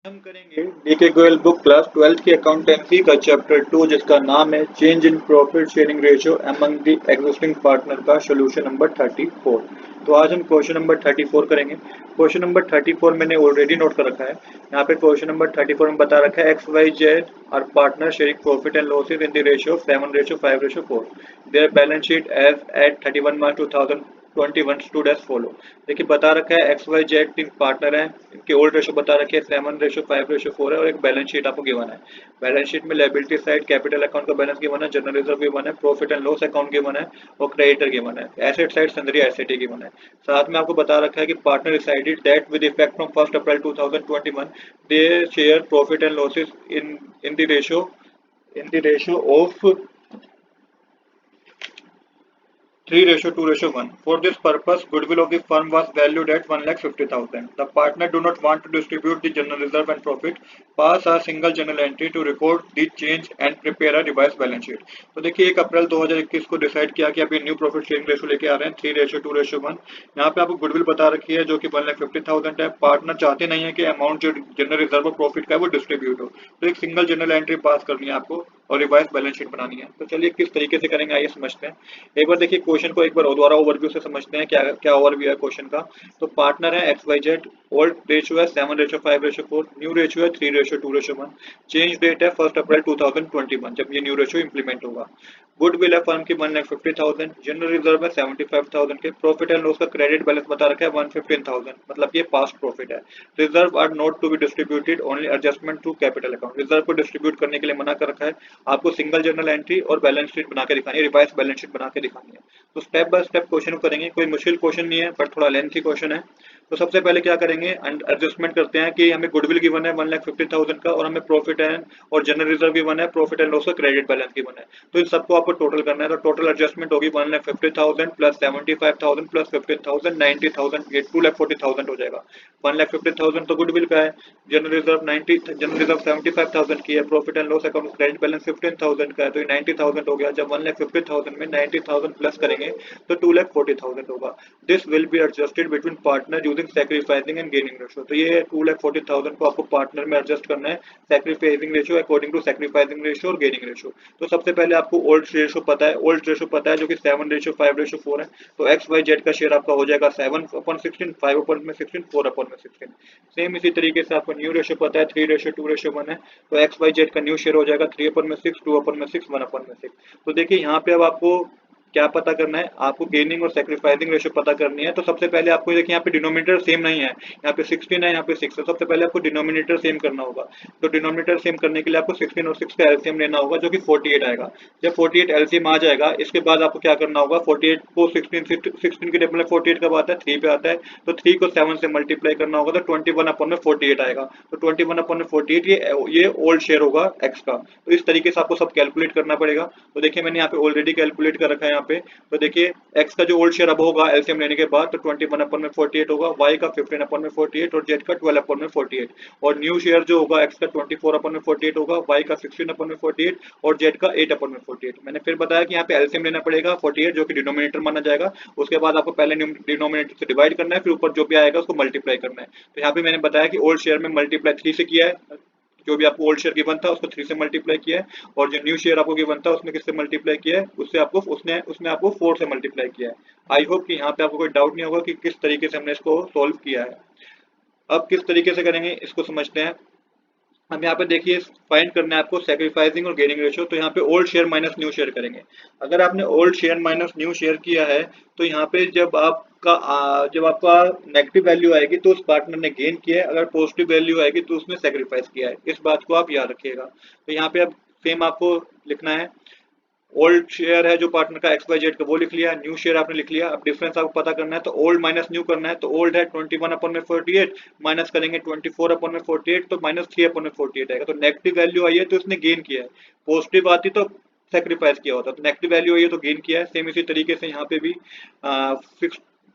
हम करेंगे DK Goyal book class 12th की अकाउंटेंसी का चैप्टर 2 जिसका नाम है change in profit sharing ratio among the existing partner का सोल्यूशन नंबर 34। तो आज हम क्वेश्चन नंबर 34 करेंगे। क्वेश्चन नंबर 34 मैंने ऑलरेडी नोट कर रखा है। यहाँ पे क्वेश्चन नंबर 34 में बता रखा है X Y Z are partner sharing profit and losses in the ratio 7:5:4। Their balance sheet as at 31 March 2021 stood as follow. देखिए बता रखा है एक्स वाई जेड तीन पार्टनर हैं, इनके ओल्ड रेशो बता रखे हैं 7:5:4 है और एक बैलेंस शीट आपको गिवन है। बैलेंस शीट में लायबिलिटी साइड कैपिटल अकाउंट का बैलेंस गिवन है, जनरल रिजर्व गिवन है, profit and loss account given है और क्रेडिटर गिवन है। Asset side sundry asset given है। साथ में आपको बता रखा है कि partner decided that with effect from 1 April 2021 they share profit and losses in the ratio of 3:2:1. For this purpose, goodwill of the firm was valued at 1,50,000. The partner do not want to distribute the general reserve and profit. Pass a single journal entry to record the change and prepare a revised balance sheet. तो देखिए 1 अप्रैल 2021 को decide किया कि अभी new profit sharing ratio लेके आ रहे हैं 3:2:1। यहाँ पे आपको गुडविल बता रखी है जो कि 1,50,000 है। पार्टनर चाहते नहीं है कि अमाउंट जो जनरल रिजर्व और प्रॉफिट का है वो डिस्ट्रीब्यूट हो, तो एक सिंगल जर्नल एंट्री पास करनी है आपको और रिवाइज बैलेंस शीट बनानी है। तो चलिए किस तरीके से करेंगे आइए समझते हैं। एक बार देखिए क्वेश्चन को एक बार दोबारा ओवरव्यू से समझते हैं क्या क्या ओवरव्यू है क्वेश्चन का। तो पार्टनर है X Y Z, old ratio है 7:5:4, न्यू रेशियो है 3:2:1, चेंज डेट है 1 अप्रैल 2021 जब ये न्यू रेशियो इंप्लीमेंट होगा। गुडविल है फर्म की 1,50,000, जनरल रिजर्व है 75,000 के, प्रॉफिट एंड लॉस का क्रेडिट बैलेंस बता रखा है 115,000 मतलब ये पास्ट प्रॉफिट है। Reserve are not to be distributed only adjustment to capital account, reserve को डिस्ट्रीब्यूट करने के लिए मना कर रखा है। आपको सिंगल जर्नल एंट्री और बैलेंस शीट बना के दिखानी है, रिवाइज बैलेंस शीट बना के दिखानी है। तो स्टेप बाय स्टेप क्वेश्चन को करेंगे, कोई मुश्किल क्वेश्चन नहीं है बट थोड़ा लेंथी क्वेश्चन है। तो सबसे पहले क्या करेंगे एडजस्टमेंट करते हैं कि हमें गुडविल गिवन है 1,50,000 का और हमें प्रॉफिट एंड और जनरल रिजर्व गिवन है, प्रॉफिट एंड लॉस का क्रेडिट बैलेंस गिवन है। तो इन सबको आपको टोटल करना है। तो टोटल एडजस्टमेंट होगी 1,50,000 प्लस 75,000 प्लस 15,000 90,000 ये 2,40,000 हो जाएगा। 1,50,000 तो गुडविल का है, जनरल रिजर्व 75,000 की है, profit and loss account credit balance 15,000 का है, तो ये 90,000 हो गया। जब 1,50,000 में 90,000 प्लस करेंगे तो 2,40,000 होगा। This will be adjusted between partner using sacrificing and gaining ratio. तो ये 2,40,000 को आपको पार्टनर में एडजस्ट करना है sacrificing ratio according to sacrificing ratio और गेनिंग रेशियो। तो सबसे पहले आपको ओल्ड रेशियो पता है, जो कि 7:5:4 है। तो एक्स वाई जेड का शेयर आपका हो जाएगा 7/16, 5/16, 4/16। सेम इसी तरीके से आपको न्यू रेशियो पता है 3:2:1 है। तो एक्स वाई जेड का न्यू शेयर हो जाएगा 3/6, 2/6, 1/6। तो देखिए यहाँ पे अब आपको क्या पता करना है, आपको गेनिंग और सैक्रिफाइसिंग रेशियो पता करनी है। तो सबसे पहले आपको देखिए यहाँ पे डिनोमिनेटर सेम नहीं है, यहाँ पे 16 है, यहाँ पे 6 है। सबसे पहले आपको डिनोमिनेटर सेम करना होगा। तो डिनोमिनेटर सेम करने के लिए आपको 16 और 6 का एलसीएम लेना होगा जो कि 48 आएगा। जब 48 एलसीएम आ जाएगा इसके बाद आपको क्या करना होगा, 48 को 16 के टेबल में 48 कब आता है 3 पे आता है, तो 3 को 7 से मल्टीप्लाई करना होगा तो 21/48 आएगा। तो 21/48 ये ओल्ड शेयर होगा एक्स का। तो इस तरीके से आपको सब कैलकुलेट करना पड़ेगा। तो देखिए मैंने यहाँ पे ऑलरेडी कैलकुलेट कर रखा है यहाँ पे। तो देखिए x का जो ओल्ड शेयर अब होगा एलसीएम लेने के बाद तो 21/48 होगा, y का 15/48 और z का 12/48 और न्यू शेयर जो होगा x का 24/48 होगा, y का 16/48 और z का 8/48। मैंने फिर बताया कि यहाँ पे एलसीएम लेना पड़ेगा 48 जो कि डिनोमिनेटर माना जाएगा। उसके बाद आपको पहले डिनोमिनेटर से डिवाइड करना है, फिर ऊपर जो भी आएगा उसको मल्टीप्लाई करना है। तो यहाँ पे मैंने बताया कि ओल्ड शेयर में मल्टीप्लाई 3 से किया है, जो भी आपको ओल्ड शेयर गिवन था उसको 3 से मल्टीप्लाई किया है, और जो न्यू शेयर आपको गिवन था उसमें किससे मल्टीप्लाई किया है, उससे आपको उसमें आपको 4 से मल्टीप्लाई किया है। आई होप कि यहाँ पे आपको कोई डाउट नहीं होगा कि किस तरीके से हमने इसको सोल्व किया है। अब किस तरीके से करेंगे इसको समझते हैं। हम यहाँ पे देखिए फाइंड करना है आपको सैक्रिफाइसिंग और गेनिंग रेशियो। तो यहाँ पे old share minus new share करेंगे। अगर आपने old share minus new share किया है तो यहाँ पे जब आपका नेगेटिव वैल्यू आएगी तो उस पार्टनर ने गेन किया है, अगर पॉजिटिव वैल्यू आएगी तो उसने सैक्रिफाइस किया है। इस बात को आप याद रखिएगा। तो यहाँ पे अब सेम आपको लिखना है, ओल्ड शेयर है जो पार्टनर का एक्स वाई जेड का वो लिख लिया, न्यू शेयर आपने लिख लिया। अब डिफरेंस आपको पता करना है तो ओल्ड माइनस न्यू करना है। तो ओल्ड है 21/48 माइनस करेंगे 24/48 तो -3/48 आएगा। तो नेगेटिव वैल्यू आई है तो उसने गेन किया है, पॉजिटिव आती तो सेक्रीफाइस किया होता। तो नेगेटिव वैल्यू आई है तो गेन किया है। सेम इसी तरीके से यहाँ पे भी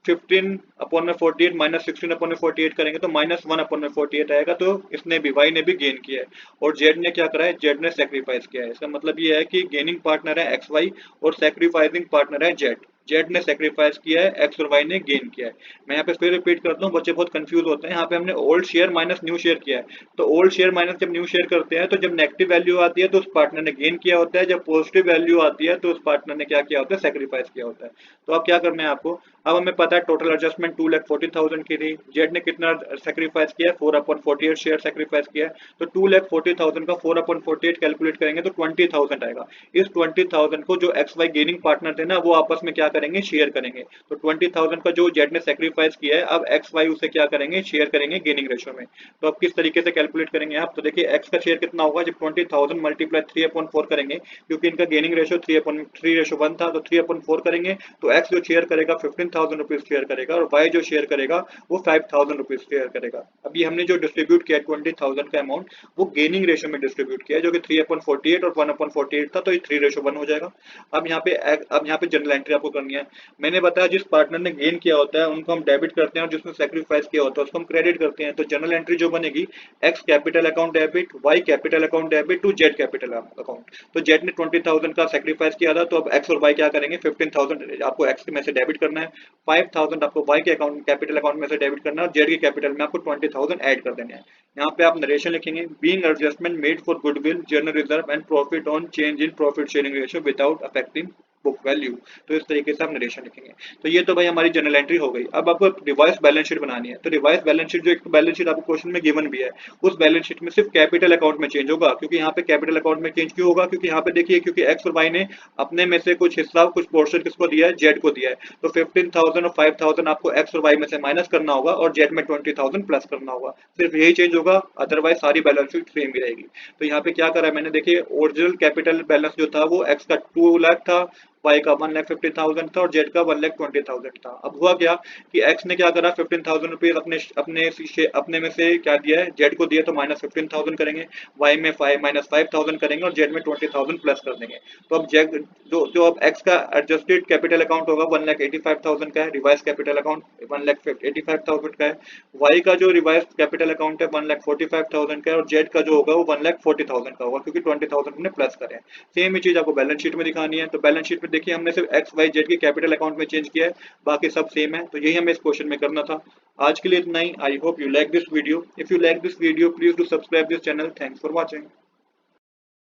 15/48 माइनस 16/48 करेंगे तो -1/48 आएगा। तो इसने भी वाई ने भी गेन किया है और जेड ने क्या करा है, जेड ने सेक्रीफाइस किया है। इसका मतलब ये है कि गेनिंग पार्टनर है एक्स वाई और सेक्रीफाइसिंग पार्टनर है जेड। जेड ने सेक्रीफाइस किया है, एक्स और वाई ने गेन किया है। मैं यहाँ पे फिर रिपीट करता हूँ, बच्चे बहुत कंफ्यूज होते हैं। यहाँ पे हमने old share minus new share किया है। तो ओल्ड शेयर माइनस जब न्यू शेयर करते हैं तो जब नेगेटिव वैल्यू आती है तो उस पार्टनर ने गेन किया होता है, जब पॉजिटिव वैल्यू आती है तो उस पार्टनर ने क्या किया होता है, सेक्रीफाइस किया होता है। तो अब क्या करना है आपको, अब हमें पता है टोटल एडजस्टमेंट 2,40,000 की थी, जेड ने कितना सेक्रीफाइस किया है, 4/48 शेयर सेक्रीफाइस किया है। तो 2,40,000 का 4/48 कैलकुलेट करेंगे तो 20,000 आएगा। इस 20,000 को जो एक्स वाई गेनिंग पार्टनर थे ना वो आपस में क्या करेंगे, शेयर करेंगे। तो 20,000 का जो जेड ने सेक्रीफाइस किया है, अब एक्स वाई उसे क्या करेंगे, शेयर करेंगे गेनिंग रेशो में। तो अब किस तरीके से कैलकुलेट करेंगे आप, तो देखिए एक्स का शेयर कितना होगा, जब 20,000 मल्टीप्लाई 3/4 करेंगे, क्योंकि इनका गेनिंग रेशो 3/3 था, तो 3/4 करेंगे तो एक्स जो शेयर करेगा 15,000 रुपीज शेयर करेगा, और वाई जो शेयर करेगा वो 5,000 रुपीज शेयर करेगा। अभी हमने जो डिस्ट्रीब्यूट किया 20,000 का अमाउंट, वो गेनिंग रेशो में डिस्ट्रीब्यूट किया है, जो कि 3/48 और 1/48 था, तो ये 3:1 हो जाएगा। अब यहाँ पे जनरल एंट्री आपको करनी है। मैंने बताया जिस पार्टनर ने गेन किया होता है उनको हम डेबिट करते हैं, और जिसने सेक्रीफाइस किया होता है उसको हम क्रेडिट करते हैं। तो जनरल एंट्री जो बनेगी, X capital account debit, Y capital account debit to Z capital account. तो जेड ने 20,000 का सेक्रीफाइस किया था, तो अब एक्स और वाई क्या करेंगे, 15,000 आपको एक्स में से डेबिट करना है, 5,000 आपको वाई के अकाउंट कैपिटल अकाउंट में से डेबिट करना है, और जेड के कैपिटल में आपको 20,000 ऐड कर देने हैं। यहाँ पे आप नरेशन लिखेंगे, being adjustment made for goodwill, general reserve and profit on change in profit sharing ratio without affecting book value. तो इस तरीके से आप नरेशन लिखेंगे। तो ये तो भाई हमारी जनरल एंट्री हो गई। अब आपको रिवाइज बैलेंस शीट बनानी है। तो रिवाइज बैलेंस शीट, जो एक बैलेंस शीट आपको क्वेश्चन में गिवन भी है, उस बैलेंस शीट में सिर्फ कैपिटल अकाउंट में चेंज होगा। क्योंकि यहाँ पे कैपिटल अकाउंट में चेंज क्यों होगा, क्योंकि यहाँ पे देखिए, क्योंकि एक्स और वाई ने अपने में से कुछ हिस्सा, कुछ पोर्शन किसको दिया है, जेड को दिया है। तो 15,000 और 5,000 आपको एक्स और वाई में से माइनस करना होगा, और जेड में 20,000 प्लस करना होगा। सिर्फ यही चेंज होगा, अदरवाइज सारी बैलेंस शीट सेम ही रहेगी। तो यहाँ पे क्या करा है मैंने, देखिए ओरिजिनल कैपिटल बैलेंस जो था वो एक्स का 2 लाख था, वाई का 1,50,000 था, और जेड का 1,20,000 था। अब हुआ क्या कि एक्स ने क्या करा, 15,000 रुपीज अपने में से क्या दिया है, जेड को दिया, तो -15,000 करेंगे, वाई में -5,000 करेंगे, और जेड में 20,000 प्लस कर देंगे। तो अब जेड जो अब एक्स का एडजस्टेड कैपिटल अकाउंट होगा 1,85,000 का है, रिवाइज कैपिटल अकाउंट 1,85,000 का है। वाई का जो रिवाइज कैपिटल अकाउंट है 1,45,000 का है, और जेड का जो होगा वो 1,40,000 का होगा, क्योंकि 20,000 हमने प्लस करे हैं। सेम ही चीज आपको बैलेंस शीट में दिखानी है। तो बैलेंस शीट में देखिए हमने सिर्फ एक्स वाई जेड के कैपिटल अकाउंट में चेंज किया है, बाकी सब सेम है। तो यही हमें इस क्वेश्चन में करना था। आज के लिए इतना ही। I hope you like this video. If you like this video please do subscribe this channel. Thanks for watching.